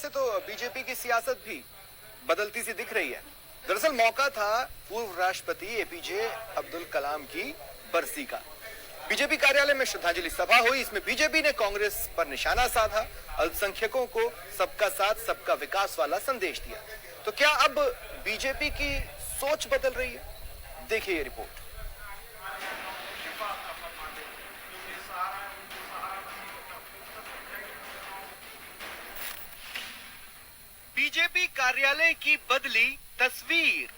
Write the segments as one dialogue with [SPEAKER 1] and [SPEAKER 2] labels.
[SPEAKER 1] से तो बीजेपी की सियासत भी बदलती सी दिख रही है। दरअसल मौका था पूर्व राष्ट्रपति एपीजे अब्दुल कलाम की बरसी का। बीजेपी कार्यालय में श्रद्धांजलि सभा हुई। इसमें बीजेपी ने कांग्रेस पर निशाना साधा, अल्पसंख्यकों को सबका साथ सबका विकास वाला संदेश दिया। तो क्या अब बीजेपी की सोच बदल रही है? देखिए ये रिपोर्ट। बीजेपी कार्यालय की बदली तस्वीर।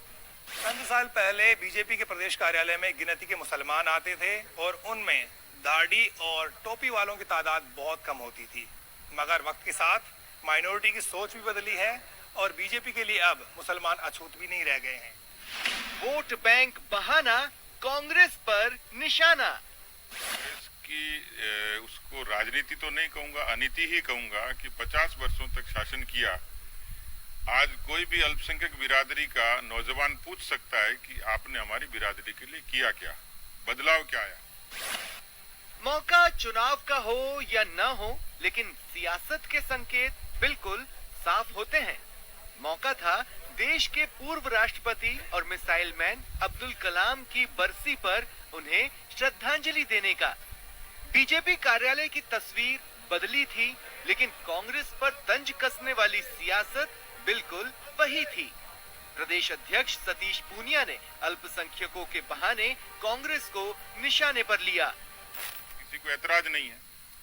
[SPEAKER 2] चंद साल पहले बीजेपी के प्रदेश कार्यालय में गिनती के मुसलमान आते थे और उनमें दाढ़ी और टोपी वालों की तादाद बहुत कम होती थी। मगर वक्त के साथ माइनॉरिटी की सोच भी बदली है और बीजेपी के लिए अब मुसलमान अछूत भी नहीं रह गए हैं।
[SPEAKER 1] वोट बैंक बहाना, कांग्रेस पर निशाना।
[SPEAKER 3] उसको राजनीति तो नहीं कहूंगा, अनीति ही कहूंगा कि 50 वर्षों तक शासन किया। आज कोई भी अल्पसंख्यक बिरादरी का नौजवान पूछ सकता है कि आपने हमारी बिरादरी के लिए किया क्या, बदलाव क्या आया।
[SPEAKER 1] मौका चुनाव का हो या न हो, लेकिन सियासत के संकेत बिल्कुल साफ होते हैं। मौका था देश के पूर्व राष्ट्रपति और मिसाइल मैन अब्दुल कलाम की बरसी पर उन्हें श्रद्धांजलि देने का। बीजेपी कार्यालय की तस्वीर बदली थी, लेकिन कांग्रेस पर तंज कसने वाली सियासत बिल्कुल वही थी। प्रदेश अध्यक्ष सतीश पूनिया ने अल्पसंख्यकों के बहाने कांग्रेस को निशाने पर लिया।
[SPEAKER 3] किसी को ऐतराज नहीं है,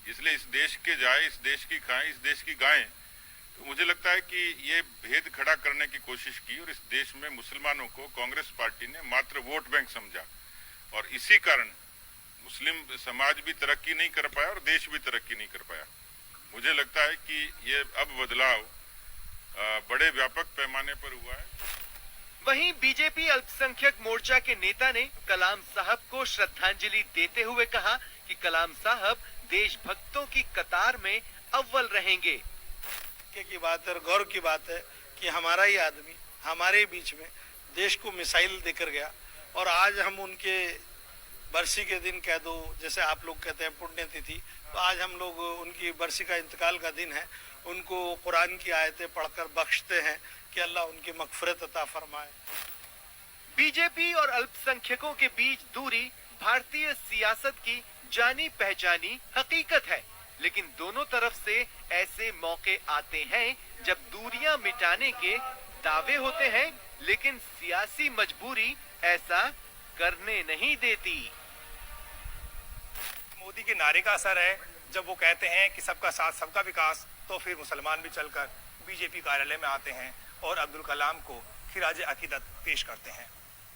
[SPEAKER 3] इसलिए इस देश के जाए, इस देश की खाएं, इस देश की गाएं। तो मुझे लगता है कि ये भेद खड़ा करने की कोशिश की और इस देश में मुसलमानों को कांग्रेस पार्टी ने मात्र वोट बैंक समझा और इसी कारण मुस्लिम समाज भी तरक्की नहीं कर पाया और देश भी तरक्की नहीं कर पाया। मुझे लगता है कि ये अब बदलाव बड़े व्यापक पैमाने पर हुआ है।
[SPEAKER 1] वहीं बीजेपी अल्पसंख्यक मोर्चा के नेता ने कलाम साहब को श्रद्धांजलि देते हुए कहा कि कलाम साहब देशभक्तों की कतार में अव्वल रहेंगे।
[SPEAKER 4] की बात है, गौरव की बात है कि हमारा ही आदमी हमारे बीच में देश को मिसाइल देकर गया और आज हम उनके बरसी के दिन कह दो, जैसे आप लोग कहते हैं पुण्यतिथि, तो आज हम लोग उनकी बरसी का इंतकाल का दिन है। उनको कुरान की आयतें पढ़कर बख्शते हैं कि अल्लाह उनकी मगफिरत अता फरमाए।
[SPEAKER 1] बीजेपी और अल्पसंख्यकों के बीच दूरी भारतीय सियासत की जानी पहचानी हकीकत है, लेकिन दोनों तरफ से ऐसे मौके आते हैं जब दूरियां मिटाने के दावे होते हैं, लेकिन सियासी मजबूरी ऐसा करने नहीं देती।
[SPEAKER 2] मोदी के नारे का असर है। जब वो कहते हैं कि सबका साथ सबका विकास, तो फिर मुसलमान भी चलकर बीजेपी कार्यालय में आते हैं और अब्दुल कलाम को खिराज अकीदत पेश करते हैं।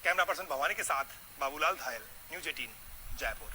[SPEAKER 2] कैमरा पर्सन भवानी के साथ बाबूलाल धायल, न्यूज़ 18 जयपुर।